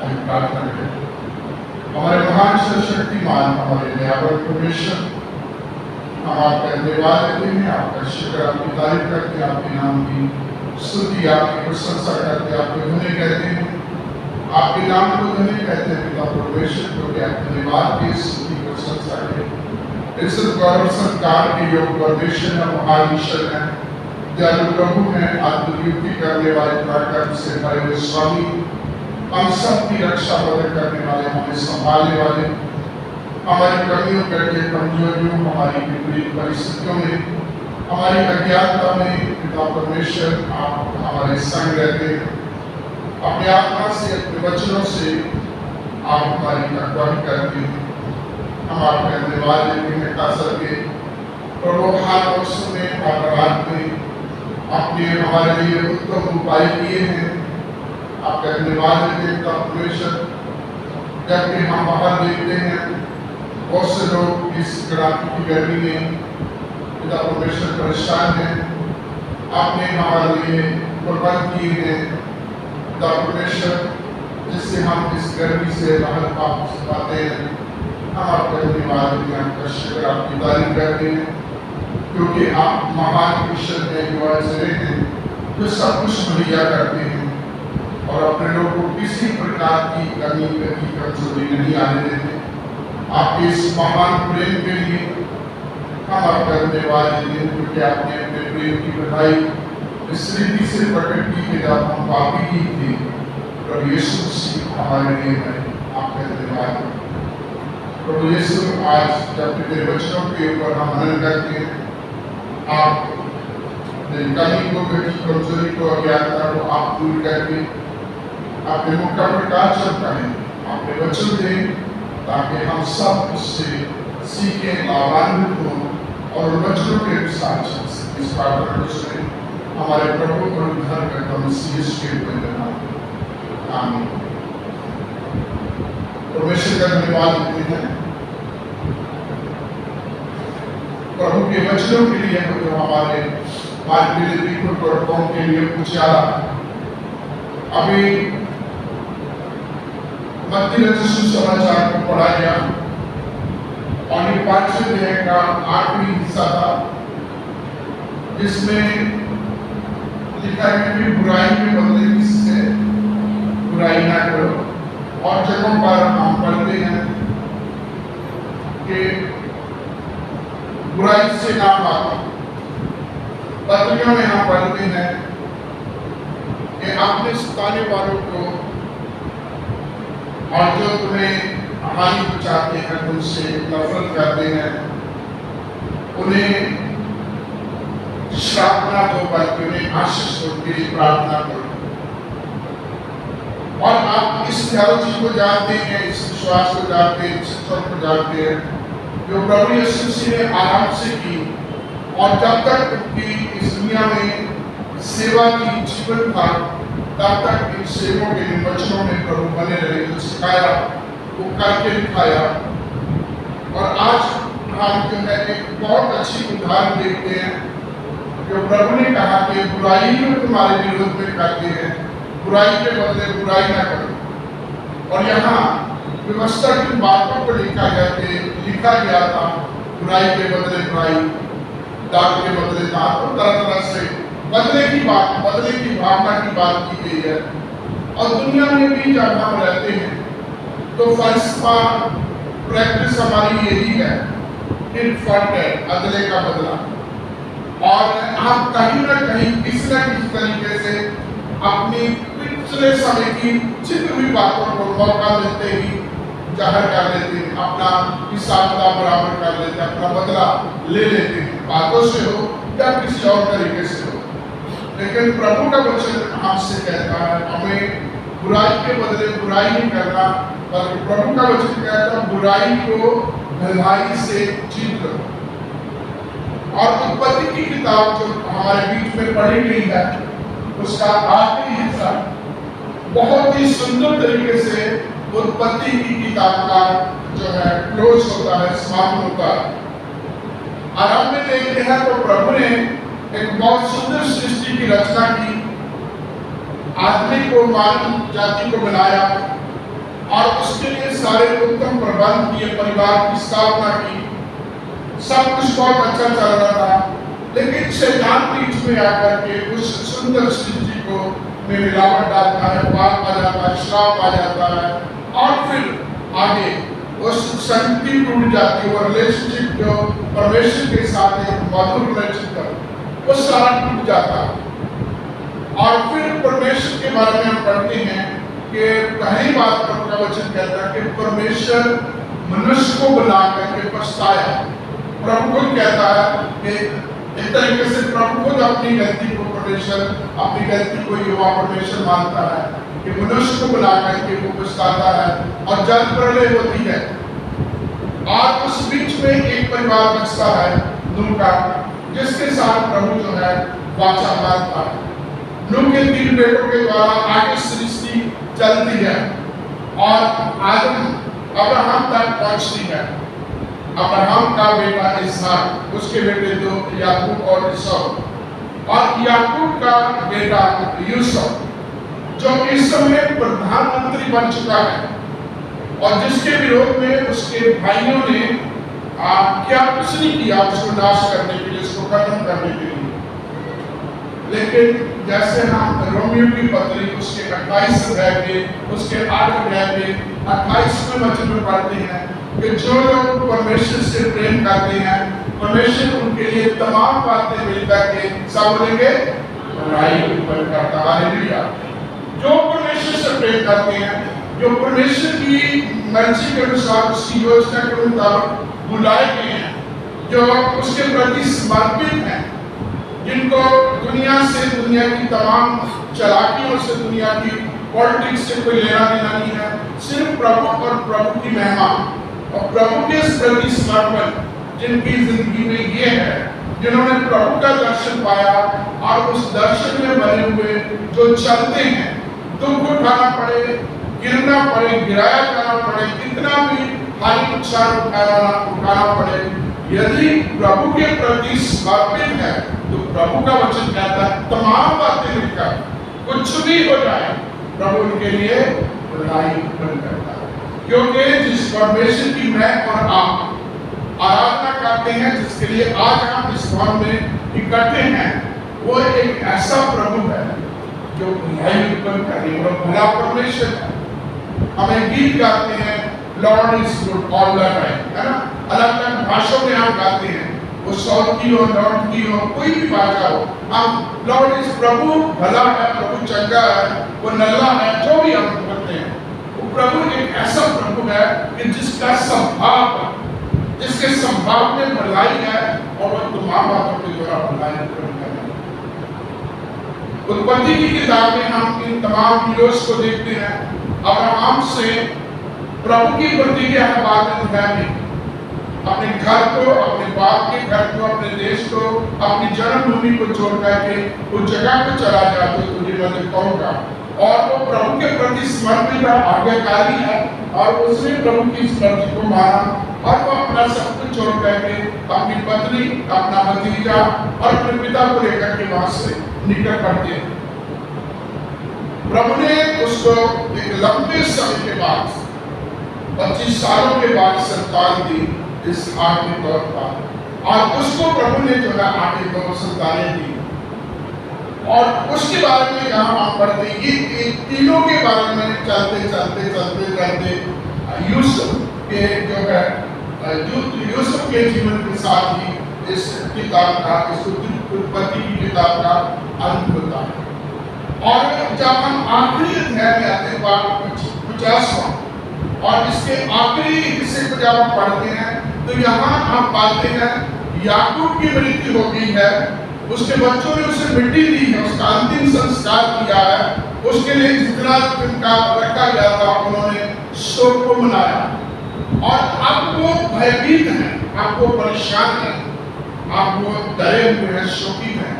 हम प्रार्थना करें। हमारे महान शक्तिमान हमारे दयावर परमेश्वर, हम आपका धन्यवाद देते हैं, आपका शुक्र, आपकी तारीफ करते हैं, आपके नाम की स्तुति, आपकी प्रशंसा करते हैं, आपको धन्य कहते हैं, आपके नाम को धन्य कहते हैं पिता परमेश्वर को, कि आप धन्यवाद की स्तुति प्रशंसा करें। इस गौरव सत्कार के योग परमेश्वर है, महान ईश्वर है, दयालु प्रभु है, आत्मयुक्ति करने वाले, पराक्रम से भरे हुए स्वामी, हम सबकी रक्षा मदद करने वाले, हमें संभालने वाले, हमारी कमियों करके कमजोरियों, हमारी विपरीत परिस्थितियों में, हमारी अज्ञानता में पिता परमेश्वर आप हमारे संग रहते हैं। अपने आत्मा से, अपने वचनों से आप हमारी अगुवाई करते हैं। हम आपका धन्यवाद देते हैं, खास करके प्रभु हर वर्षों में और रात में आपने हमारे लिए उत्तम उपाय किए हैं। आपका धन्यवाद देते हैं परमेश्वर। जबकि हम बाहर देखते हैं बहुत से लोग इस कड़ाके की गर्मी में पिता परमेश्वर परेशान हैं, आपने हमारे लिए प्रबंध किए हैं पिता परमेश्वर, जिससे हम इस गर्मी से राहत पा पाते हैं। हम आपका धन्यवाद देते हैं, आपका शुक्र, आपकी तारीफ करते हैं, क्योंकि आप महान ईश्वर हैं, युवा हैं, जो सब कुछ मुहैया करते हैं और अपने लोगों को किसी प्रकार की कमी की कमजोरी नहीं आने देते। आपके इस महान प्रेम के लिए हम आपका धन्यवाद देते हैं, क्योंकि आपने अपने प्रेम की बढ़ाई इस रीति से प्रकट की कि जब हम पापी ही थे, प्रभु यीशु मसीह हमारे लिए है। आपका धन्यवाद प्रभु यीशु। आज जब तेरे वचनों के ऊपर हम मनन करते हैं, आप कमी को, कमजोरी को, अज्ञानता को आप दूर करके अपने मुख का प्रकाश चमकाएं, अपने वचन दें, ताकि हम सब उससे सीखें, लाभान्वित हों और वचनों के अनुसार चल सकें। इस प्रार्थना को सुने हमारे प्रभु और उद्धारकर्ता मसीह यीशु के नाम में, आमीन। परमेश्वर का धन्यवाद देते हैं प्रभु के वचनों के लिए, जो हमारे बिल्कुल प्रोटोकॉल के लिए कुछ ज्यादा। अभी मत्ती रचित समाचार को पढ़ा गया और ये 5वें अध्याय का आखिरी हिस्सा था, जिसमें लिखा है कि बुराई में बदले किससे बुराई ना करो। और जगहों पर हम पढ़ते हैं कि बुराई से ना भागो। पत्रियों में हम पढ़ते हैं कि अपने सताने वालों को और जो तुम्हें हानि पहुंचाते हैं, उनसे नफरत करते हैं, उन्हें श्राप ना दो, बल्कि उन्हें आशीष दो, उनके लिए प्रार्थना करो। और आप इस थियोलॉजी को जानते हैं, इस विश्वास को जानते हैं, इस सत्य को जानते हैं, जो प्रभु यीशु मसीह ने आराम से की, और जब तक उनकी इस दुनिया में सेवा की जीवन था, तब तक इन सेवकों के इन वचनों में प्रभु बने रहे, जो सिखाया वो करके दिखाया। और आज हम जो है एक बहुत अच्छी उदाहरण देखते हैं, जो प्रभु ने कहा कि बुराई जो तुम्हारे विरोध में करते हैं, बुराई के बदले बुराई ना करो। और यहाँ व्यवस्था की बातों को लिखा गया था, बुराई के बदले बुराई, दाग के बदले दाग, और तरह तरह से बदले की भावना की बात की गई है। और दुनिया में भी जब हम रहते हैं तो फलसफा प्रैक्टिस हमारी यही है, इनफॉर्टेड, अदले का बदला। और आप कहीं ना कहीं किसी न किसी तरीके से अपनी पिछले समय की जितनी भी बातों को मौका मिलते ही जाहिर कर लेते हैं, अपना हिसाब किताब बराबर कर लेते हैं, अपना बदला ले लेते हैं, बातों से हो या किसी और तरीके से हो। लेकिन प्रभु का वचन हमसे कहता है हमें बुराई के बदले बुराई नहीं करना, बल्कि प्रभु का वचन कहता है बुराई को भलाई से जीत लो। और उत्पत्ति की किताब जो हमारे बीच में पढ़ी गई है, उसका आखिरी हिस्सा बहुत ही सुंदर तरीके से उत्पत्ति की किताब का जो है क्लोज होता है, समाप्त होता है। आरंभ में देखते हैं तो प्रभु ने एक बहुत सुंदर सृष्टि की रचना की, आदमी को, मानव जाति को बनाया, और उसके लिए सारे उत्तम प्रबंध किए, परिवार की स्थापना की, सब कुछ बहुत अच्छा चल रहा था। लेकिन शैतान बीच में आकर के उस सुंदर सृष्टि को में मिलावट डालता है, पाप आ जाता है, श्राप आ जाता है, और फिर आगे उस संगति टूट जाती है, वो रिलेशनशिप जो परमेश्वर के साथ एक मधुर रिलेशनशिप, वो सारा टूट जाता है। और फिर परमेश्वर के बारे में हम पढ़ते हैं कि पहली बात प्रभु का वचन कहता है कि परमेश्वर मनुष्य को बुला करके पछताया। प्रभु खुद कहता है कि एक तरीके से प्रभु खुद अपनी गलती को परमेश्वर, अपनी गलती को युवा परमेश्वर मानता है कि मनुष्य को बुला करके वो पछताता है, और जल प्रलय होती है, और उस बीच में एक परिवार बचता है नूह का, जिसके साथ प्रभु जो है वाचा बांधता है। नूह के 3 बेटों के द्वारा आगे सृष्टि चलती है और आदम अब्राहम तक पहुंचती है। अब्राहम का बेटा इसहाक, उसके बेटे 2 याकूब और ईसाऊ, और याकूब का बेटा यूसुफ, जो इस समय प्रधानमंत्री बन चुका है, और जिसके विरोध में उसके भाइयों ने क्या कुछ नहीं किया उसको नाश करने के लिए, उसको खत्म करने के लिए। लेकिन जैसे हम रोमियो की पत्री उसके 28 अध्याय के उसके 8 अध्याय के 28वें वचन में पढ़ते हैं कि जो लोग परमेश्वर से प्रेम करते हैं, परमेश्वर उनके लिए तमाम बातें मिलकर के सब बोलेंगे भलाई उत्पन्न करता है। हालेलुया। जो परमेश्वर से प्रेम करते हैं, जो परमेश्वर की मर्जी के अनुसार, उसकी योजना के मुताबिक बुलाए गए हैं, जो उसके प्रति समर्पित हैं, जिनको दुनिया से, दुनिया की तमाम चालाकियों से, दुनिया की पॉलिटिक्स से कोई लेना देना नहीं है, सिर्फ प्रभु और प्रभु की महिमा और प्रभु के प्रति समर्पण, जिनकी जिंदगी में ये है, जिन्होंने प्रभु का दर्शन पाया और उस दर्शन में बने हुए जो चलते हैं, दुख उठाना पड़े, गिरना पड़े, गिराया जाना पड़े, कितना भी हानि नुकसान उठाना पड़े, यदि प्रभु के प्रति समर्पित है तो प्रभु का वचन कहता है तमाम बातें मिलकर कुछ भी हो जाए, प्रभु उनके लिए भलाई उत्पन्न करता है। क्योंकि जिस परमेश्वर की मैं और आप आराधना करते हैं, जिसके लिए आज हम इस भवन में इकट्ठे हैं, वो एक ऐसा प्रभु है जो भलाई उत्पन्न करने वाला भला परमेश्वर है। हमें गीत गाते हैं, Lord is good all the time, है ना, अलग अलग भाषाओं में हम गाते हैं, वो साउथ की हो, नॉर्थ की हो, कोई भी भाषा हो, हम लॉर्ड इज, प्रभु भला है, प्रभु चंगा है, वो नल्ला है, जो भी हम बोलते हैं, वो प्रभु एक ऐसा प्रभु है कि जिसका स्वभाव, जिसके स्वभाव में भलाई है, और वो तमाम बातों के द्वारा भलाई उत्पन्न करता है। उत्पत्ति की किताब में हम इन तमाम हीरोज को देखते हैं। अब्राहम से प्रभु की प्रतिज्ञा है बाद में निभानी, अपने घर को, अपने बाप के घर को, अपने देश को, अपनी जन्मभूमि को छोड़ करके उस जगह को चला जा तो तुझे मैं दिखाऊंगा। और वो प्रभु के प्रति समर्पित है, आज्ञाकारी है, और उसने प्रभु की स्मृति को माना, और वो अपना सब कुछ छोड़ करके अपनी पत्नी, अपना भतीजा और अपने पिता को लेकर के वहां से निकल पड़ते हैं। प्रभु ने उसको एक लंबे समय के बाद 25 सालों के बाद संतान दी इस आगे तौर पर, और उसको प्रभु ने जो है आगे 2 संतानें दी। और उसके बारे में यहाँ आप पढ़ते हैं, ये तीनों के बारे में चलते चलते चलते चलते यूसुफ के जो है यूसुफ के जीवन के साथ ही इस किताब का, इस उत्पत्ति की किताब का अंत होता है। और जब हम आखिरी अध्याय में आते हैं 50वां, और इसके आखिरी हिस्से को जब हम पढ़ते हैं तो यहाँ हम पाते हैं याकूब की मृत्यु हो गई है, उसके बच्चों ने उसे मिट्टी दी है, उसका अंतिम संस्कार किया है, उसके लिए जितना उनका रखा गया था उन्होंने शोक को मनाया, और अब वो भयभीत हैं, अब वो परेशान हैं, अब वो डरे हुए हैं, शोकित हैं,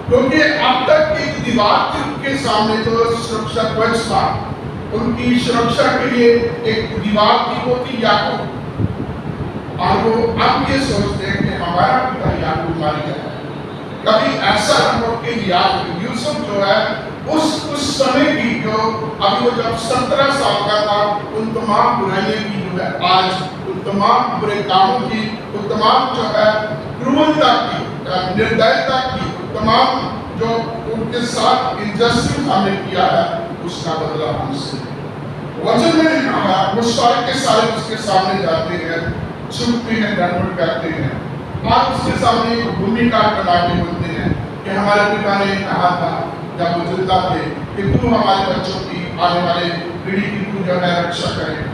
क्योंकि अब तक एक दीवार थी उनके सामने जो सुरक्षा कवच था, उनकी सुरक्षा के लिए एक दीवार थी, वो थी याकूब। और वो अब ये सोचते हैं कि हमारा पिता याकूब मार गया। कभी ऐसा हो कि यूसुफ जो है उस समय की, जो अभी वो जब 17 साल का था उन तमाम बुराइयों की जो है आज, उन तमाम बुरे कामों की, उन तमाम जो है क्रूरता की, निर्दयता की, तमाम जो उनके साथ इनजस्टिस हमने किया है, उसका बदला हमसे। वचन में लिखा है वो सारे के सारे उसके सामने जाते हैं, झुकते हैं, दंडवत करते हैं और उसके सामने एक भूमिका कराने होते हैं कि हमारे पिता ने कहा था जब वो जिंदा थे कि तू हमारे बच्चों की, आने वाले पीढ़ी की तू जो है रक्षा करेगा।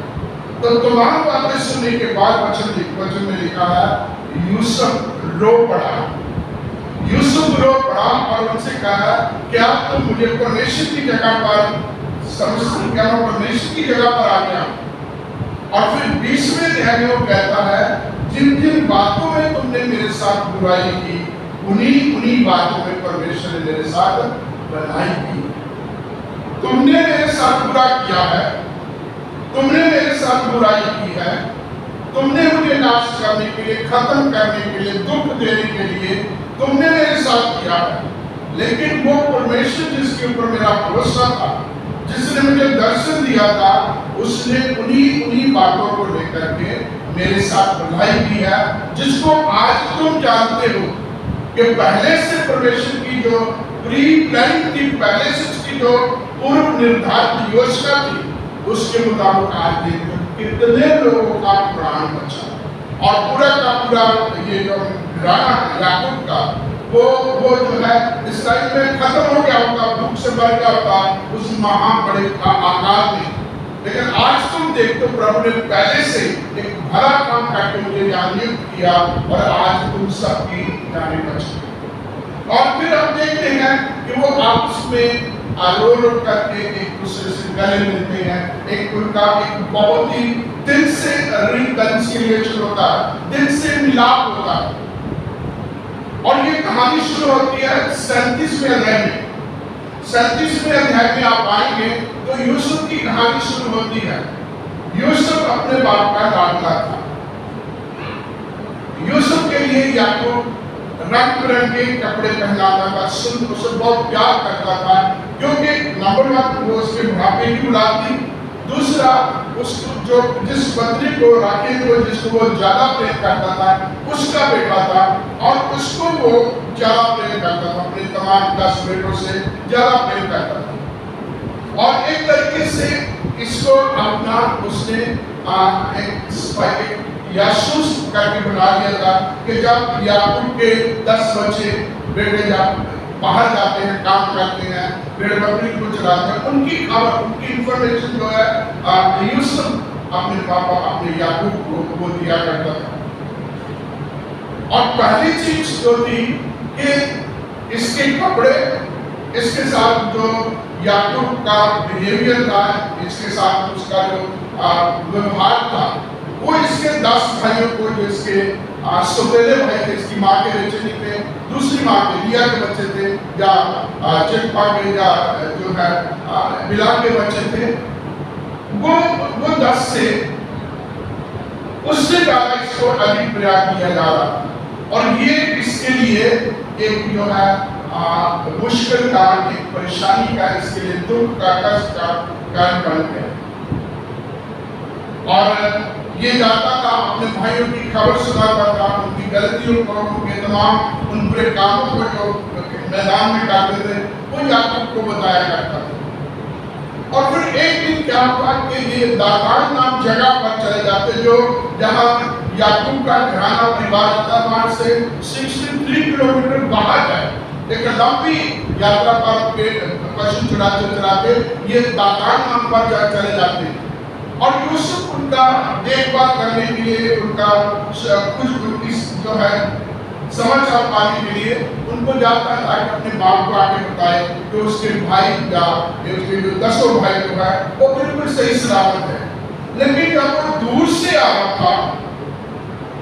तो तमाम बातें सुनने के बाद वचन में लिखा है यूसुफ रो पड़ा। यूसुफ रो पड़ा और उनसे कहा क्या तुम मुझे परमेश्वर की जगह पर समझते, क्या मैं परमेश्वर की जगह पर आ गया? और फिर 20वें अध्याय में वो कहता है जिन जिन बातों में तुमने मेरे साथ बुराई की, उन्हीं बातों में परमेश्वर ने मेरे साथ भलाई की। तुमने मेरे साथ बुरा किया है, तुमने मेरे साथ बुराई की है, तुमने मुझे नाश करने के लिए, खत्म करने के लिए, दुख देने के लिए तुमने मेरे साथ किया है। लेकिन वो परमेश्वर जिसके ऊपर मेरा भरोसा था, जिसने मुझे दर्शन दिया था, उसने उन्हीं बातों को लेकर के मेरे साथ भलाई की है, जिसको आज तुम जानते हो कि पहले से परमेश्वर की जो प्री प्लानिंग थी, पहले से उसकी जो पूर्व निर्धारित योजना थी, उसके मुताबिक आज देखो कितने लोगों का प्राण बचा और पूरा का पूरा ये जो राणा याकूब का वो जो है इसराइल में खत्म हो गया होता, भूख से मर गया होता उस महाबड़े आकार में। लेकिन आज तुम देखते हो प्रभु ने पहले से एक भला काम करके मुझे यहाँ नियुक्त किया और आज तुम सबकी जाने बची। और फिर हम देखते हैं कि वो आपस में रो करके एक दूसरे से गले मिलते हैं, एक उनका एक बहुत ही दिल से रिकंसिलिएशन होता है, दिल से मिलाप होता है। और ये कहानी शुरू होती है 37वें अध्याय में। 37वें अध्याय में आप आएंगे तो यूसुफ की कहानी शुरू होती है। यूसुफ अपने बाप का लाडला था। यूसुफ के लिए याकूब रंग बिरंगे कपड़े पहनाता था, उसे बहुत प्यार करता था, क्योंकि नंबर 1 वो उसके बुढ़ापे की औलाद थी, दूसरा उसको जो जिस पत्नी को राखेल को जिसको वो ज्यादा प्रेम करता था उसका बेटा था और उसको वो ज्यादा प्रेम करता था, अपने तमाम 10 बेटों से ज्यादा प्रेम करता था। और एक तरीके से इसको अपना उसने एक जासूस करके बना लिया था कि जब याकूब के 10 बच्चे बेटे जब बाहर जाते हैं, काम करते हैं, भेड़ बकरी को चलाते हैं, उनकी खबर, उनकी इंफॉर्मेशन जो है यूसुफ अपने पापा अपने याकूब को वो दिया करता था। और पहली चीज जो थी कि इसके कपड़े, इसके साथ जो याकूब का बिहेवियर था, इसके साथ उसका जो व्यवहार था, वो इसके 10 भाइयों को, जो इसके सौतेले भाई थे, इसकी माँ के बच्चे नहीं थे, दूसरी माँ के लिया के बच्चे थे, या चिल्पा के, या जो है बिला के बच्चे थे, वो 10 से उससे ज्यादा इसको अधिक प्रयास किया जा रहा। और ये इसके लिए एक जो है मुश्किल का, एक परेशानी का, इसके लिए दुख का, कष्ट का कारण बन गया। और ये जाता था, अपने भाइयों की खबर सुनाता था, उनकी गलतियों को, उनके तमाम उन बुरे कामों को जो मैदान में करते थे, वो याकूब को बताया करता था। और फिर एक दिन क्या हुआ कि ये दातान नाम जगह पर चले जाते, जो जहाँ याकूब का घराना परिवार रहता, वहां से 63 किलोमीटर बाहर है। एक लंबी यात्रा पर पशु चराते ये दातान नाम पर चले जाते हैं। और यूसुफ उनका देखभाल करने के लिए, उनका कुछ इस जो है समाचार पाने के लिए उनको जाता था कि अपने बाप को आके बताए कि उसके भाई या उसके जो 10 भाई जो है वो बिल्कुल सही सलामत है। लेकिन जब वो दूर से आ रहा था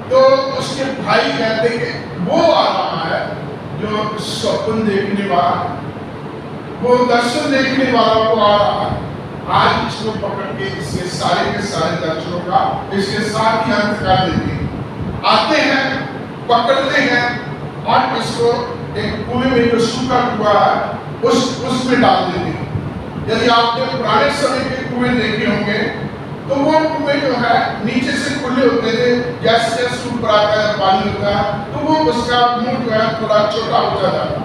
तो उसके भाई कहते कि वो आ रहा है जो स्वप्न देखने वाला, वो दर्शन देखने वाला वो आ रहा है। आज इसको पकड़ के इसके सारे के सारे दर्शनों का इसके साथ ही अंत कर देते हैं। आते हैं, पकड़ते हैं और इसको एक कुएं में जो सूखा कुआ है उसमें डाल देते हैं। यदि आपने पुराने समय के कुएं देखे होंगे तो खुले होते थे, जैसे जैसे ऊपर आता है पानी होता है तो वो उसका मुंह जो है थोड़ा छोटा हो जाता है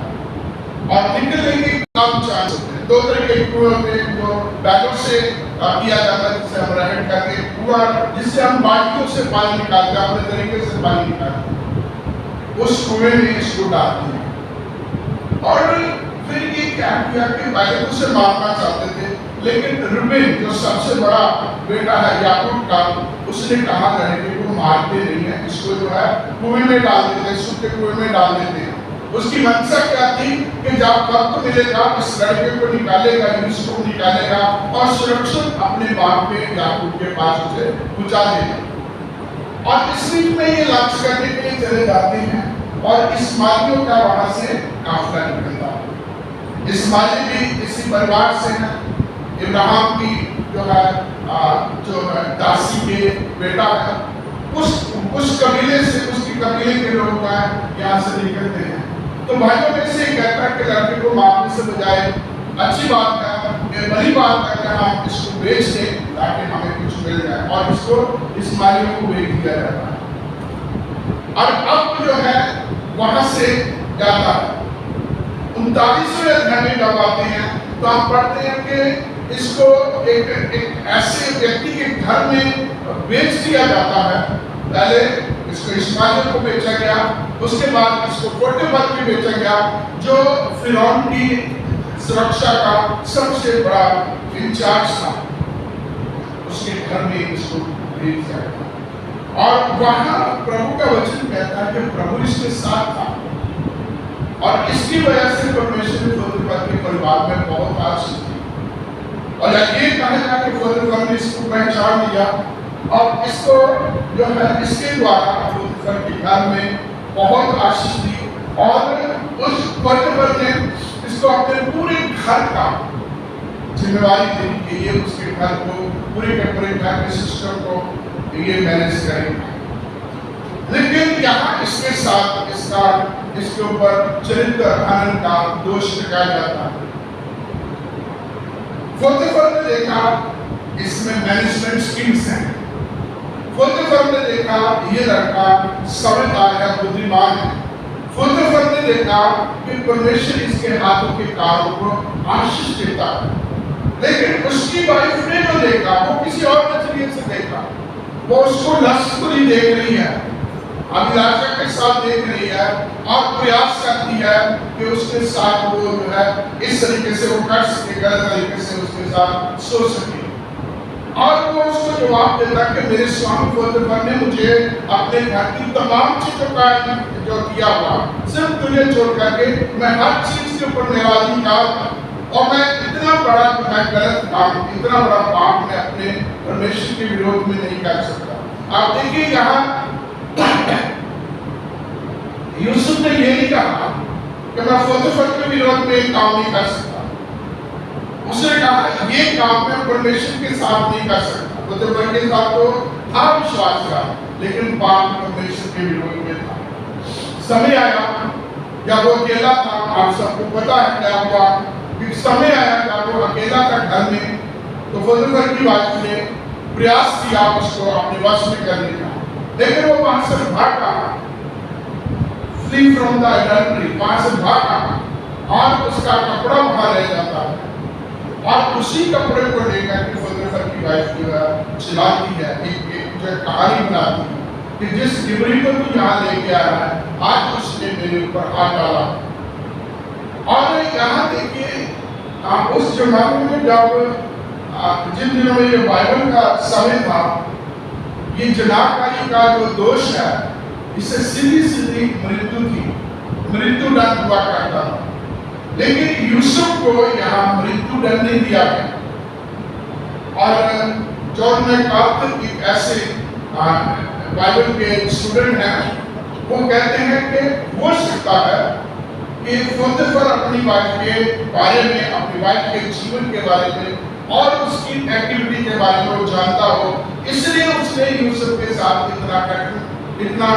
और निकलने के कम चांस होते हैं। दो तरह के कुएं होते हैं, जो बैलों से किया जाता है, जिसे हम रहट करके कुआं, जिससे हम बाल्टियों से पानी निकालते हैं, अपने तरीके से पानी निकालते हैं, उस कुएं में इसको डालते हैं। और फिर ये क्या किया कि पहले तो उसे मारना चाहते थे, लेकिन रूबेन जो सबसे बड़ा बेटा है याकूब का, उसने कहा लड़के को मारते नहीं है, इसको जो है कुएं में डाल देते हैं, सूखे कुएं में डाल देते हैं। उसकी मंशा क्या थी कि जब वक्त मिलेगा इस लड़के को निकालेगा, यूसुफ को निकालेगा और सुरक्षित अपने बाप के याकूब के पास उसे पहुंचा देगा। और इस बीच में ये लक्ष्य करने के लिए चले जाते हैं और इस्माइलियों का वहां से काफिला निकलता है। इस्माइली भी इसी परिवार से है, इब्राहिम की जो है दासी के बेटा है, उस कबीले से, उसकी कबीले के लोग यहाँ से निकलते हैं। तो भाइयों में से कहता है कि लड़के को मारने से बजाय अच्छी बात है, बड़ी बात है कि हम इसको बेच दें ताकि हमें कुछ मिल जाए, और इसको इस्माइलियों को बेच दिया जाता है। और अब जो है वहां से जाता है 39वें अध्याय में जब आते हैं तो आप पढ़ते हैं कि इसको एक ऐसे व्यक्ति के घर में बेच दिया जाता है। पहले इसको इस्माइल को बेचा गया, उसके बाद इसको पोटीफर को बेचा गया, जो फिरौन की सुरक्षा का सबसे बड़ा इंचार्ज था, उसके घर में इसको भेज दिया गया। और वहां प्रभु का वचन कहता है कि प्रभु इसके साथ था, और इसकी वजह से परमेश्वर ने पोटीफर के परिवार में बहुत आशीष दी। और ये कहेगा कि पोटीफर ने इसको पहचान लिया और इसको जो है इसके द्वारा पोटीफर के घर में बहुत आशीष दी, और उस पोटीफर ने इसको अपने पूरे घर का जिम्मेवारी दी कि ये उसके घर को, पूरे के पूरे घर के सिस्टम को ये मैनेज करेगा। लेकिन यहाँ इसके साथ इसके ऊपर चरित्र हनन का दोष लगाया जाता है। पोटीफर ने देखा इसमें मैनेजमेंट स्किल्स हैं, पोटीफर ने देखा ये लड़का समझदार है, बुद्धिमान है, पोटीफर ने देखा कि परमेश्वर इसके हाथों के कामों को आशीष देता है। लेकिन उसकी वाइफ ने जो देखा वो किसी और नजरिए से देखा, वो उसको लस्टफुली देख रही है, अभिलाषा के साथ देख रही है और प्रयास करती है कि उसके साथ वो जो है इस तरीके से वो कर सके, गलत तरीके से उसके साथ सो सके। और वो उसको जवाब देता कि मेरे स्वामी पोतीफर ने मुझे अपने घर की तमाम चीजों का जो दिया हुआ, सिर्फ तुझे छोड़ करके मैं हर चीज के ऊपर निर्वाधिकार था, और मैं इतना बड़ा गलत काम, इतना बड़ा पाप मैं अपने परमेश्वर के विरोध में नहीं कर सकता। आप देखिए यहाँ यूसुफ ने ये नहीं कहा कि मैं पोतीफर के विरोध में काम नहीं कर सकता, उसने कहा ये काम मैं परमेश्वर के साथ नहीं कर सकता। पोतीफर के साथ तो था विश्वास का, लेकिन पाप परमेश्वर के विरोध में था। समय आया जब वो अकेला था, आप सबको पता है क्या हुआ, कि समय आया जब वो अकेला था घर में, तो पोतीफर की वाइफ ने प्रयास किया उसको अपने वश में करने का, लेकिन वो वहां से भागा, फ्ली फ्रॉम द एडल्टरी, वहां से भागा और उसका कपड़ा वहां रह जाता है, और उसी कपड़े को लेकर के पोतीफर की वाइफ जो है चिल्लाती है, एक जो कहानी बनाती है कि जिस इब्री को तू यहाँ लेके आ रहा है, आज उसने मेरे ऊपर हाथ डाला। और यहाँ देखिए उस जमाने में जब जिन दिनों में ये बाइबल का समय था, ये जनाकारी का जो दोष है, इसे सीधी सीधी मृत्यु थी, मृत्यु दंड हुआ करता था। लेकिन यूसुफ को यहाँ मृत्यु दंड नहीं दिया गया। और जॉन मैकार्थर एक ऐसे बाइबल के स्टूडेंट हैं, वो कहते हैं कि हो सकता है कि पोतीफर अपनी वाइफ के बारे में, अपनी वाइफ के जीवन के बारे में और उसकी एक्टिविटी के बारे में वो जानता हो, इसलिए उसने यूसुफ के साथ इतना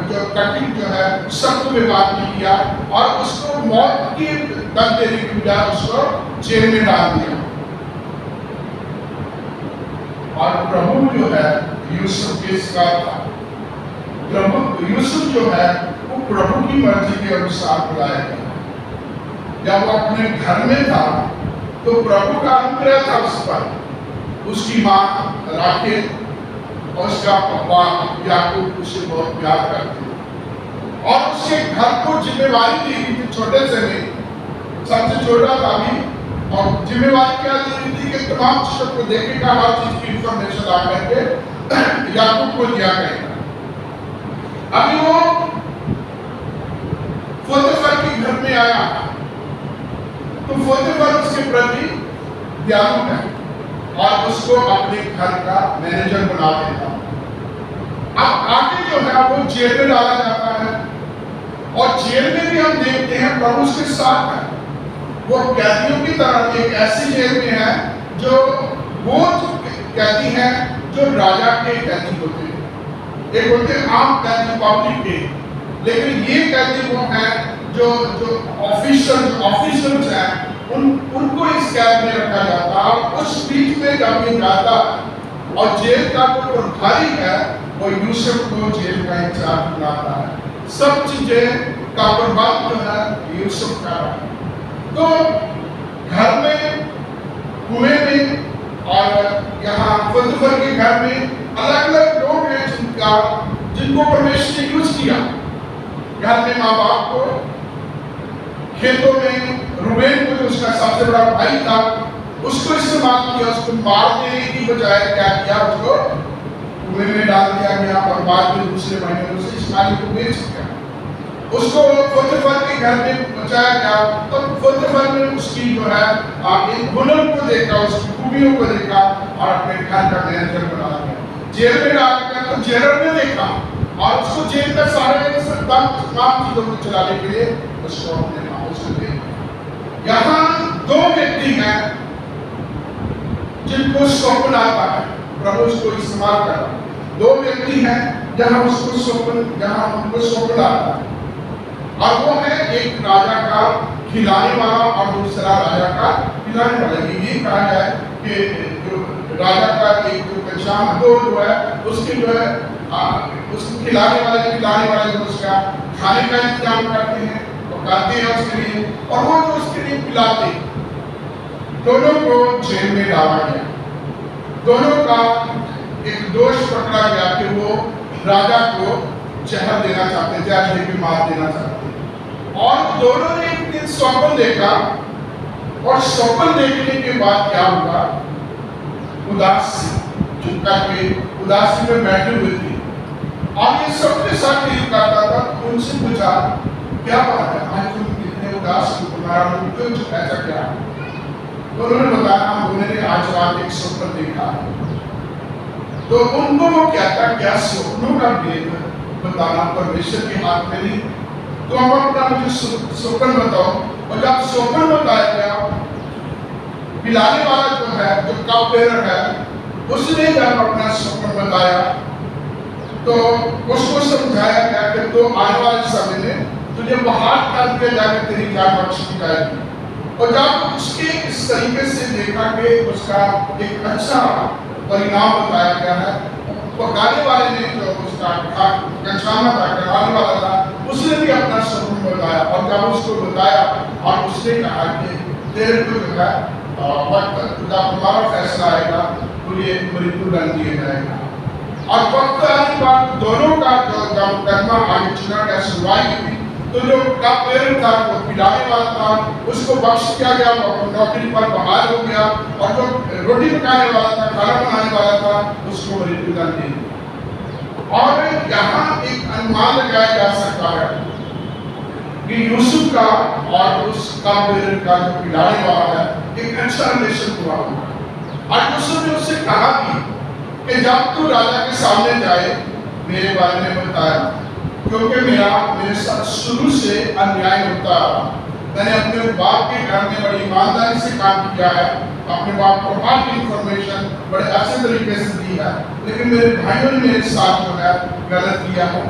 जो कठिन जो है सख्त व्यवहार नहीं किया और उसको मौत की दंड देने की बजाय उसको जेल में डाल दिया। और प्रभु जो है यूसुफ किसका था? प्रभु यूसुफ जो है वो प्रभु की मर्जी के अनुसार बुलाया गया। जब वो अपने घर में था तो प्रभु का अनुग्रह था उस पर। उसकी माँ राखेल और उसका पापा याकूब उसे बहुत प्यार करते और उसके घर को जिम्मेवारी दी थी, छोटे से नहीं, सबसे छोटा था भी, और जिम्मेवारी क्या दी थी कि तमाम चीजों को देखेगा, हर चीज की इंफॉर्मेशन आ करके याकूब को दिया करेगा। अभी वो पोतीफर के घर में आया तो पोतीफर उसके प्रति दयालु है और उसको अपने घर का मैनेजर बना देता। अब आगे जो है वो जेल में डाला जाता है और जेल में भी हम देखते हैं प्रभु उसके साथ है। वो कैदियों की तरह एक ऐसी जेल में है जो वो कैदी है जो राजा के कैदी होते हैं, एक होते हैं आम कैदी पब्लिक के, लेकिन ये कैदी वो है जो ऑफिशियल्स हैं उनको इस कैद में रखा जाता है। और उस बीच में जब ये जाता और जेल का जो प्रभारी है वो यूसुफ को जेल का इंचार्ज बनाता है। सब चीजें का प्रभाव जो है यूसुफ का है। तो घर में, कुएं में और यहाँ पोतीफर के घर में अलग अलग लोग हैं जिनको परमेश्वर ने यूज किया। घर में माँ बाप को, खेतों में रूबेन को जो उसका सबसे बड़ा भाई था उसको इस्तेमाल किया, उसको मार देने की बजाय क्या किया, उसको कुएं में डाल दिया गया और बाद में दूसरे महीने में उसे इस्माइल को बेच दिया। उसको पोतीफर के घर में बचाया गया तो पोतीफर ने उसकी जो है आगे हुनर को देखा, उसकी खूबियों को देखा और अपने घर का मैनेजर बना दिया। जेल में डाल दिया तो जेलर ने देखा और उसको जेल का सारे तमाम चीजों को चलाने के लिए उसको अपने हाउस में दे दिया। यहाँ दो व्यक्ति हैं जिनको स्वप्न आता है, प्रभु उसको इस्तेमाल कर रहा है। दो व्यक्ति हैं जहाँ उनको स्वप्न आता है और वो है एक राजा का खिलाने वाला और दूसरा राजा का खिलाने वाला। ये कहा जाए कि जो राजा का एक जो पहचान दो जो है उसके जो है उसको खिलाने वाले जो उसका खाने का इंतजाम करते हैं, पकाते हैं उसके लिए, और वो जो उसके लिए पिलाते, दोनों को जेल में डाला गया। दोनों का एक दोष पकड़ा गया कि वो राजा को जहर देना चाहते, जहर देकर मार देना चाहते। और दोनों ने एक दिन स्वप्न देखा और स्वप्न देखने के बाद क्या हुआ, उदासी चुप करके उदासी में बैठे हुए थे और ये सबके साथ डील करता था। उनसे पूछा क्या बात है, आज तुम कितने उदास हो, तुम्हारा मुंह क्यों ऐसा क्या है? तो उन्होंने बताया हम दोनों ने आज रात एक स्वप्न देखा। तो उनको वो कहता क्या स्वप्नों का भेद बताना परमेश्वर के हाथ में नहीं, तो हम अपना मुझे स्वप्न बताओ। और जब स्वप्न बताया गया, पिलाने वाला जो है, जो कप बेरर है, उसने जब अपना स्वप्न बताया तो उसको समझाया गया कि तो आने वाले समय में तुझे बाहर करके जाकर तेरी जान बख्श दी जाएगी। और जब उसके इस तरीके से देखा कि उसका एक अच्छा परिणाम बताया गया है, पकाने वाले ने जो उसका कंचाना था, कराने वाला था, उसने भी अपना स्वप्न बताया। और जब उसको बताया और उसने कहा कि तेरे को जो है वक्त जब तुम्हारा फैसला आएगा तुझे मृत्युदंड दिया जाएगा। और वक्त आने के बाद दोनों का जो मुकदमा आगे चुना गया, सुनवाई की, तो जो कप था वो पिलाने वाला था उसको बख्श किया गया, वो नौकरी पर बहाल हो गया। और जो रोटी पकाने वाला था, खाना बनाने वाला था, उसको मृत्युदंड दे दिया। और यहाँ एक अनुमान लगाया जा सकता है कि यूसुफ का और उस कप का जो पिलाने वाला है एक अच्छा रिलेशन हुआ। और यूसुफ ने उससे कहा कि जब तू राजा के सामने जाए मेरे बारे में बताया, क्योंकि मेरे साथ शुरू से अन्याय होता रहा। मैंने अपने बाप के घर में बड़ी ईमानदारी से काम किया है, अपने बाप को हर इंफॉर्मेशन बड़े अच्छे तरीके से दी है, लेकिन मेरे भाइयों ने मेरे साथ जो है गलत किया है।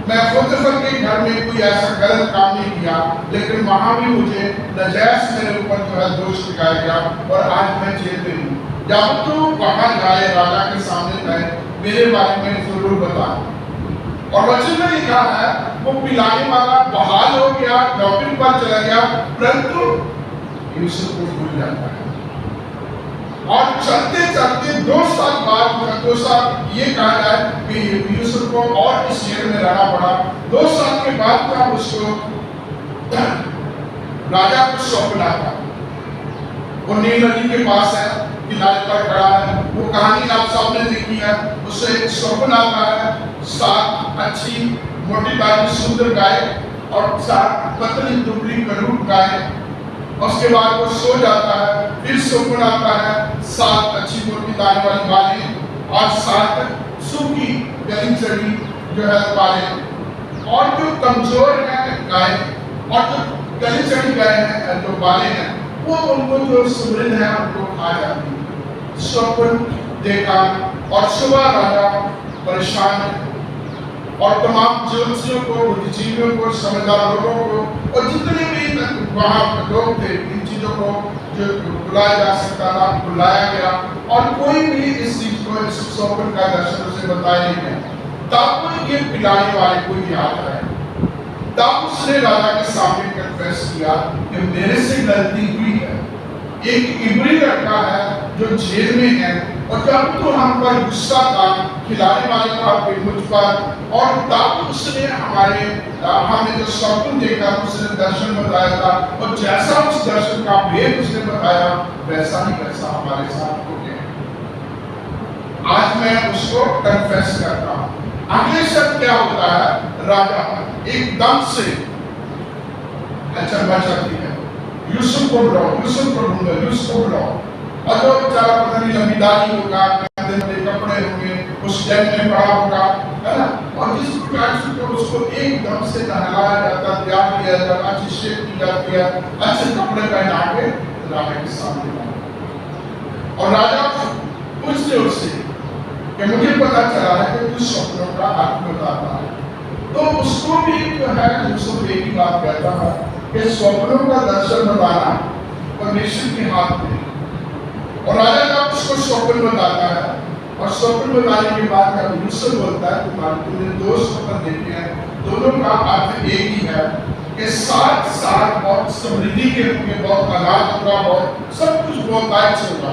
मैं पोतीफर के घर में कोई ऐसा गलत काम नहीं किया, लेकिन वहाँ भी मुझे नाजायज मेरे ऊपर जो है दोष लगाया गया और आज मैं जेल में हूँ। जब तू वहाँ जाए, राजा के सामने जाए, मेरे बारे में जरूर बताना। और वचन में लिखा है वो पिलाने वाला बहाल हो गया, नौकरी पर चला गया, परंतु यूसुफ को भूल जाता है। और चलते चलते 2 साल बाद 2 साल ये कहा जाए कि यूसुफ को और इस जेल में रहना पड़ा। 2 साल के बाद का उसको राजा को सौंपना था। वो नील नदी के पास है, किनारे पर खड़ा है। वो कहानी आप सबने देखी है। उसे सौंपना आता है 7 अच्छी मोटी ताजी सुंदर गाय और 7 पतली दुबली करूब गाय। उसके बाद वो सो जाता है। फिर सौंपन आता है 7 अच्छी मोटी दाने वाली बालें और 7 सूखी गली चढ़ी जो है बालें। और जो कमजोर है गाय और जो गली चढ़ी गाय है जो बालें हैं वो उनको जो समृद्ध है उनको खा जाती है। स्वप्न देखा और सुबह राजा परेशान है और तमाम ज्योतिषियों को, बुद्धिजीवियों को, समझदार लोगों को और जितने भी वहाँ लोग थे इन चीजों को जो बुलाया जा सकता था बुलाया गया और कोई भी इस चीज को इस स्वप्न का दर्शन उसे बताया नहीं गया। तब ये पिलाने वाले को याद आया। तब उसने राजा के सामने कन्फेस किया कि मेरे से गलती हुई है। एक इब्री लड़का है जो जेल में है और जब तो हम पर गुस्सा था खिलाने वाले का मुझ पर और तब उसने हमें जो स्वप्न देखा उसने दर्शन बताया था और जैसा उस दर्शन का भेद उसने बताया वैसा ही वैसा हमारे साथ हो गया। आज मैं उसको कन्फेस करता हूँ। अगले शब्द क्या होता है? राजा एकदम से अचंभा चलती है। यूसुफ को बुलाओ, यूसुफ को ढूंढो, यूसुफ को बुलाओ। और जो बेचारा पता नहीं लंबीदारी होगा, कपड़े होंगे, उस जेल में पड़ा होगा, है ना? और जिस प्रकार से उसको एकदम से नहलाया जाता, तैयार किया जाता, अच्छी शेप की जाती है, अच्छे कपड़े पहना के राजा के सामने लाया। और राजा पूछते उससे कि मुझे पता चला है कि तू स्वप्नों का अर्थ बताता है। तो उसको भी जो है यूसुफ एक ही बात कहता है कि स्वप्नों का दर्शन बताना परमेश्वर के हाथ में। और राजा जब उसको स्वप्न बताता है और स्वप्न बताने के बाद जब यूसुफ बोलता है तुमने 2 स्वप्न देखे हैं, दोनों का अर्थ एक ही है कि 7 साल बहुत समृद्धि के होंगे, बहुत अनाज होगा, बहुत सब कुछ बहुत अच्छे होगा,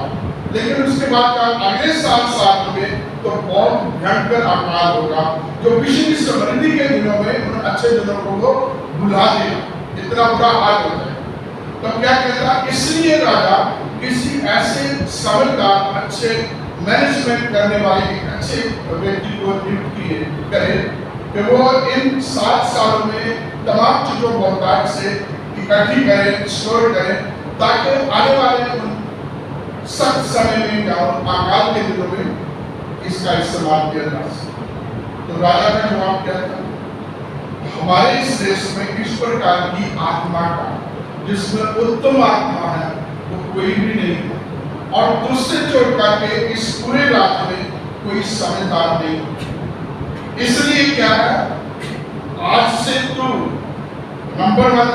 लेकिन उसके बाद का अगले 7 साल में तो बहुत भयंकर अकाल होगा जो पिछली समृद्धि के दिनों में उन अच्छे दिनों को वो भुला देगा। इतना बुरा हाल होता है। तो क्या कहता है? इसलिए राजा किसी ऐसे समझदार अच्छे मैनेजमेंट करने वाले एक अच्छे व्यक्ति को नियुक्त करे कि वो इन 7 सालों में तमाम चीजों को बहुतायत से इकट्ठी करे, स्टोर करे, ताकि आने वाले सख्त समय में या अकाल के दिनों में इसका इस्तेमाल किया जा सके। तो राजा का जवाब क्या था? हमारे इस देश में इस प्रकार की आत्मा का जिसमें उत्तम आत्मा है वो कोई भी नहीं है और दूसरे छोड़ करके इस पूरे राज्य में कोई समझदार नहीं। इसलिए क्या है, आज से तू नंबर 1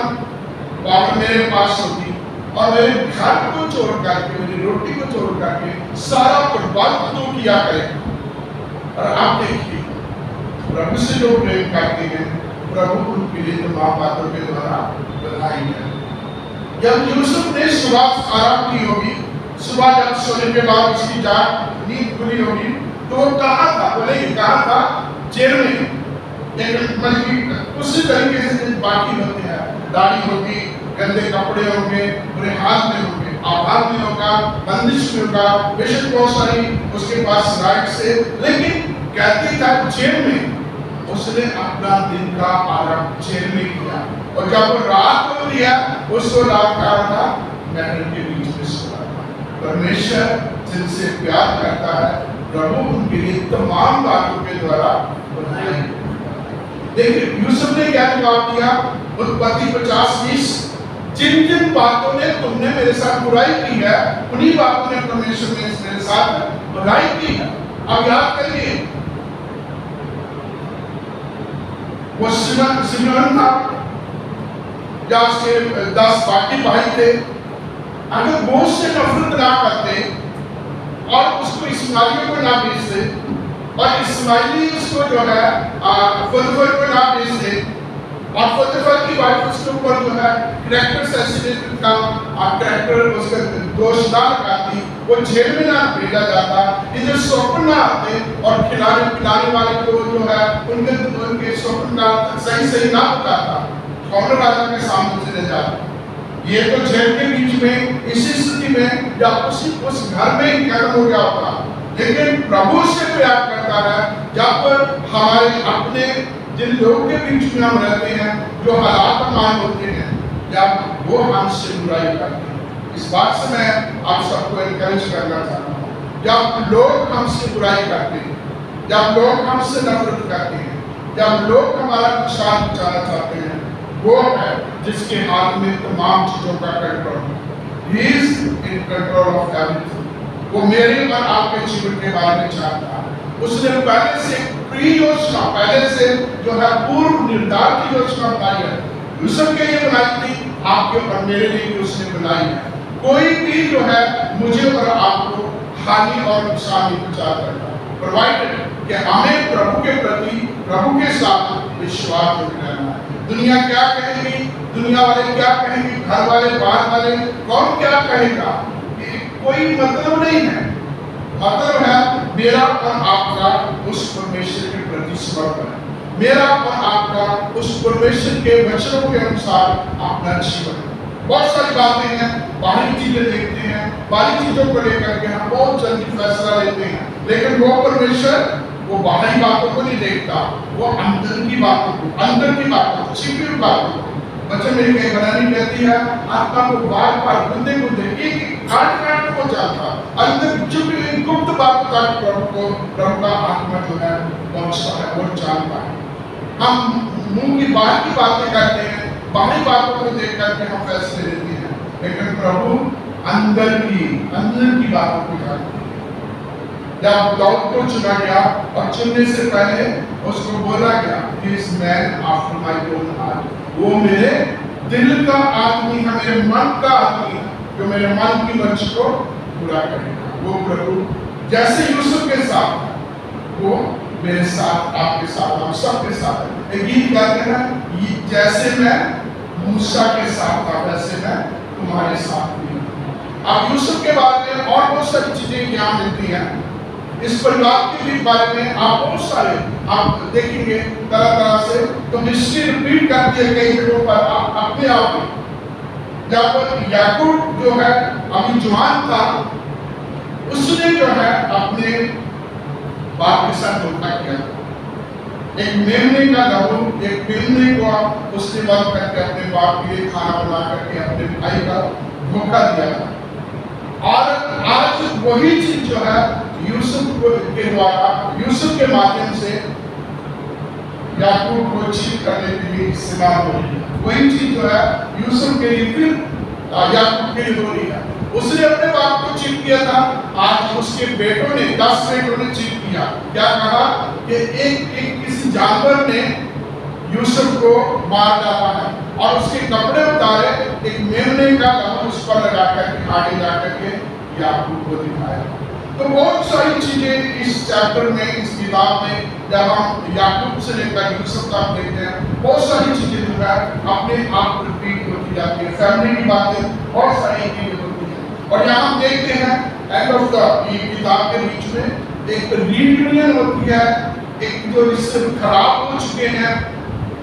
पावर मेरे पास होगी और मेरे घर को छोड़ करके, मेरी रोटी को छोड़ करके सारा कुर्बान तो किया करे। और आप देखिए प्रभु से जो प्रेम करते हैं प्रभु उनके लिए तमाम बातों के द्वारा बधाई है। जब यूसुफ ने सुबह आराम की होगी, सुबह जब सोने के बाद उसकी जान नींद खुली होगी तो वो कहाँ था? बोले कहाँ था? जेल में। उसी तरीके से बाकी होते हैं, दाढ़ी होगी, गंदे कपड़े होंगे, पूरे हाथ में होंगे, आभार में होगा, बंदिश में होगा, बेशक बहुत सारी उसके पास राइट से, लेकिन कहती था जेल में। उसने अपना दिन का आरंभ जेल में किया और जब रात होती है उसको रात का था महल के बीच में सोता था। परमेश्वर जिनसे प्यार करता है प्रभु उनके लिए तमाम बातों के द्वारा बनाए। देखिए यूसुफ ने क्या जवाब दिया? उत्पत्ति 50:20, जिन जिन बातों ने तुमने मेरे साथ बुराई की है उन्हीं बातों ने परमेश्वर ने मेरे साथ बुराई की है। अब याद करिए वो सिमरन था या उसके 10 बाकी भाई थे। अगर वो उससे नफरत ना करते और उसको इस्माइलियों को ना भेजते और इस्माइली उसको जो है फुतफल को ना भेज दे, और फुतफल की वाइफ उसके ऊपर जो है करैक्टर असैसिनेशन का करैक्टर उसका दोषदार लगाती, वो जेल में ना भेजा जाता, इधर स्वप्न ना आते और खिलाने पिलाने वाले को जो है उनके स्वप्न का सही ना बताता, कौन राजा के सामने से ले जाता। ये तो जेल के बीच में इसी स्थिति में या उस घर में ही खत्म हो गया होता, लेकिन प्रभु से प्यार करता है जब हमारे अपने जिन लोगों के बीच में हम रहते हैं, जो हालात मान होते हैं, जब वो हमसे बुराई करते हैं। इस बात से मैं आप सबको एनकरेज करना चाहता हूँ, जब लोग हमसे बुराई करते हैं, जब लोग हमसे नफरत करते हैं, जब लोग हमारा नुकसान पहुंचाना चाहते हैं, वो है जिसके हाथ में तमाम चीजों का कंट्रोल है। He is in control of everything। वो मेरे और आपके जीवन के बारे में जानता है। उसने पहले से प्री योजना, पहले से जो है पूर्व निर्धारित योजना बनाई है। यूसुफ के लिए बनाई थी, आपके और मेरे लिए भी उसने बनाई है। कोई भी जो है मुझे और आपको हानि और नुकसान नहीं पहुंचा सकता, प्रोवाइडेड कि हमें प्रभु के प्रति, प्रभु के साथ विश्वास रहना है। दुनिया क्या कहेगी, दुनिया वाले क्या कहेंगे, घर वाले, बाहर वाले, कौन क्या कहेगा, कोई मतलब नहीं है। मतलब है मेरा और आपका उस परमेश्वर के प्रति समर्पण है, मेरा और आपका उस परमेश्वर के वचनों के अनुसार अपना जीवन है। बहुत सारी बातें हैं, बाहरी चीजें देखते हैं, बाहरी चीजों को लेकर के हम बहुत जल्दी फैसला लेते हैं, लेकिन वो परमेश्वर वो बाहरी बातों को नहीं देखता, वो अंदर की बातों को, अंदर की बातों को, छिपी हुई बातों को। बच्चे मेरी कई बनानी कहती है, आत्मा को बार बार गुंदे एक काट को जानता, अंदर छुपी हुई गुप्त बात तक प्रभु का आत्मा जो है पहुंचता है, वो जानता है। हम मुंह की बाहर की बातें करते हैं, बाहरी बातों को देख करके हम फैसले लेते हैं, लेकिन प्रभु अंदर की बातों को जानते हैं। जब दाऊद को चुना गया और चुनने से पहले उसको बोला गया, This man after my own heart, वो मेरे दिल का आदमी है, मेरे मन का आदमी है, जो मेरे मन की मर्जी को पूरा करेगा। वो प्रभु जैसे यूसुफ के साथ, वो मेरे साथ, आपके साथ, हम सबके साथ। एक गीत गाते हैं, जैसे मैं मूसा के साथ था वैसे मैं तुम्हारे साथ भी हूं। अब यूसुफ के बारे में और बहुत सारी चीजें ज्ञान मिलती हैं। इस परिवार के भी बारे में आप बहुत सारे आप देखेंगे तरह तरह से, तो हिस्ट्री रिपीट करती है कई जगहों पर अपने आप ही। जब याकूब जो है अभी जवान था, उसने जो है अपने बाप के साथ धोखा किया। एक मेमने का लहू, एक मेमने को उसने बंद करके अपने बाप के लिए खाना बना करके अपने भाई का धोखा दिया। और आज वही चीज जो है यूसुफ के द्वारा, यूसुफ के माध्यम से याकूब को चीट करने के लिए इस्तेमाल हो रही है। वही चीज जो है यूसुफ के लिए फिर याकूब के लिए हो रही है। उसने अपने बाप को चीट किया था, आज उसके बेटों ने, 10 बेटों ने चीट किया। क्या कहा कि एक किसी जानवर ने यूसुफ को मार डाला है और उसके कपड़े उतारे, एक मेमने का लहू उस पर लगा करके आगे जाकर के याकूब को दिखाया। तो बहुत सारी चीजें इस चैप्टर में, इस किताब में, जब हम याकूब से लेकर यूसुफ तक देखते हैं, बहुत सारी चीजें जो है अपने आप रिपीट होती जाती है। फैमिली की बातें बहुत सारी चीजें होती हैं। और यहाँ हम देखते हैं एंड ऑफ द किताब के बीच में एक रीयूनियन होती है, एक जो रिश्ते खराब हो चुके हैं,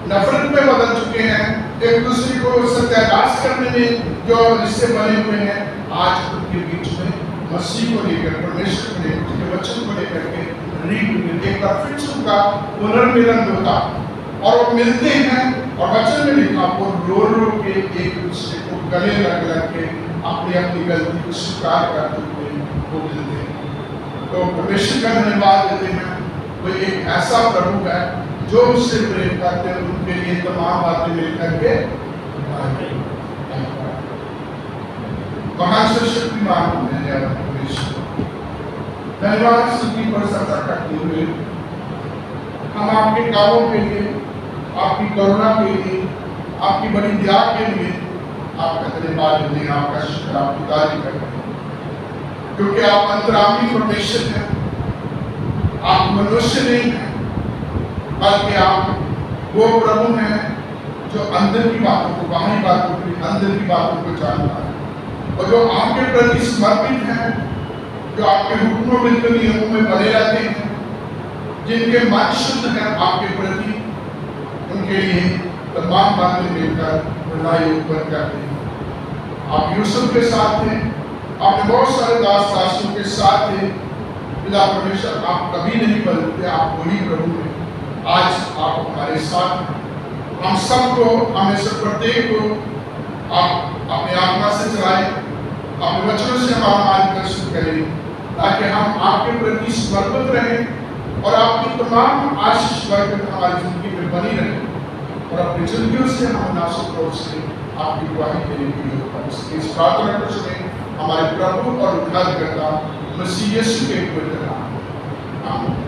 नफरत में बदल चुके हैं, एक दूसरे को सत्यानाश करने में जो रिश्ते बने हुए हैं, आज उनके बीच में मसीह को लेकर, परमेश्वर को लेकर, उसके वचन को लेकर के रीयूनियन, एक बार फिर से उनका पुनर्मिलन होता और वो मिलते हैं। और वचन में लिखा, वो रो के एक दूसरे को गले लग के अपनी अपनी गलती को स्वीकार करते हुए वो मिलते हैं। तो परमेश्वर का धन्यवाद देते हैं, वो एक ऐसा प्रभु है जो उससे प्रेम करते हैं, उनके लिए तमाम बातें मिलकर के महान शक्तिमान धन्यवाद। स्तुति पर सत्ता करते हुए हम आपके कामों के लिए, आपकी करुणा के लिए, आपकी बड़ी दया के लिए आपका धन्यवाद देते हैं, आपका शुक्र, आपकी तारीफ करते हैं, क्योंकि आप अंतरामी परमेश्वर हैं। आप मनुष्य नहीं हैं, बल्कि आप वो प्रभु हैं जो अंदर की बातों को, बाहरी बातों को, अंदर की बातों को जानता है, और जो आपके प्रति समर्पित हैं, जो आपके हुक्मों बिल्कुल नियमों में बने रहते हैं, जिनके मन शुद्ध हैं आपके प्रति, उनके लिए तमाम बातें मिलकर भलाई उत्पन्न करते हैं। आप यूसुफ के साथ थे, आपने बहुत सारे दास दासियों के साथ थे। पिता परमेश्वर, आप कभी नहीं बदलते, आप वही प्रभु हैं। आज आप हमारे साथ हैं। हम सबको, हमें से प्रत्येक को आप अपने आत्मा से चलाएं, अपने वचनों से हमारा मार्गदर्शन करें, ताकि हम आपके प्रति समर्पित रहें और आपकी तमाम आशीष बरकत हमारी जिंदगी में बनी रहे, और अपनी जिंदगियों से हम नासुक रूप से आपकी गवाही देने के लिए इस प्रार्थना को सुने हमारे प्रभु और उद्धारकर्ता मसीह यीशु के पवित्र नाम में। आमीन।